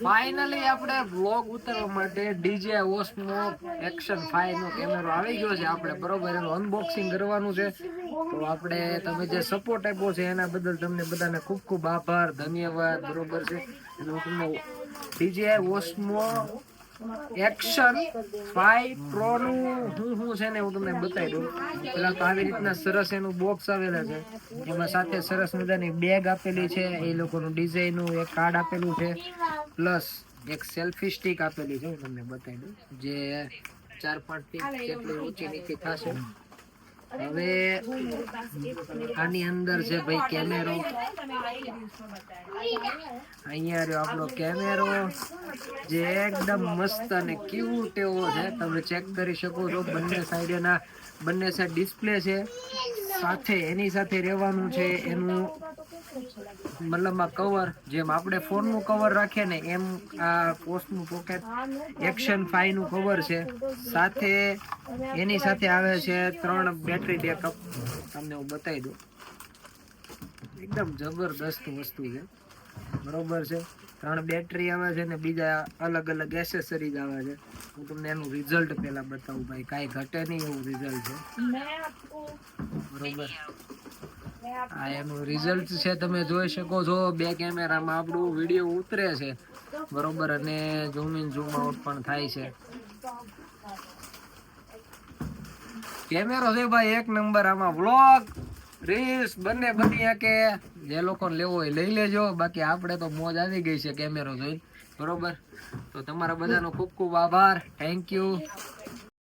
Finally આપણે vlog ઉતારવા માટે DJI Osmo Action 5 નો કેમેરો આવી ગયો છે. આપણે બરોબર એનું અનબોક્સિંગ કરવાનું છે. તો આપણે તમે જે સપોર્ટ આપ્યો છે એના બદલ તમને બધાને ખૂબ ખૂબ આભાર, ધન્યવાદ. બરોબર છે. અને હું તમને DJI Osmo Action 5 Pro નું શું છે ને હું તમને બતાવી દઉં. પેલા તો આવી રીતના સરસ એનું બોક્સ આવેલા છે. એમાં સાથે સરસ મજાની બેગ આપેલી છે, એ લોકોનું ડિઝાઇન નું એક કાર્ડ આપેલું છે, પ્લસ એક સેલ્ફી સ્ટિક આપેલી છે. હું તમને બતાવી દઉં જે 4-5 ફીટ જેટલી ઊંચી નીચી થશે. હવે આની અંદર છે ભાઈ કેમેરો. અહીંયા રહ્યો આપણો કેમેરો જે એકદમ મસ્ત અને ક્યુટ એવો છે. તમે ચેક કરી શકો છો. બંને સાઈડ ડિસ્પ્લે છે. સાથે એની સાથે રહેવાનું છે એનું મતલબ કવર, જેમ આપણે ફોન નું કવર રાખીએ ને એમ આ પોસ્ટનું પોકેટ એક્શન 5 નું કવર છે. સાથે એની સાથે આવે છે 3 બેટરી બેકઅપ. તમને હું બતાવી દઉં, એકદમ જબરદસ્ત વસ્તુ છે. બરોબર છે. 3 બેટરી આવે છે ને બીજા અલગ અલગ એસેસરીઝ આવે છે. હું તમને એનું રિઝલ્ટ પેલા બતાવું ભાઈ, કાંઈ ઘટે નહીં એવું રિઝલ્ટ છે. બરોબર, આ એનું રિઝલ્ટ છે. તમે જોઈ શકો છો. 2 કેમેરામાં આપણું વિડીયો ઉતરે છે. બરોબર, અને ઝૂમ ઇન ઝૂમ આઉટ પણ થાય છે. કેમેરો છે ભાઈ એક નંબર. આમાં વ્લોગ રીલ્સ બંને બની શકે. જે લોકો લેવો હોય લઈ લેજો. બાકી આપણે તો મોજ આવી ગઈ છે કેમેરો જોઈ. બરોબર, તો તમારા બધાનો ખૂબ ખૂબ આભાર. Thank you.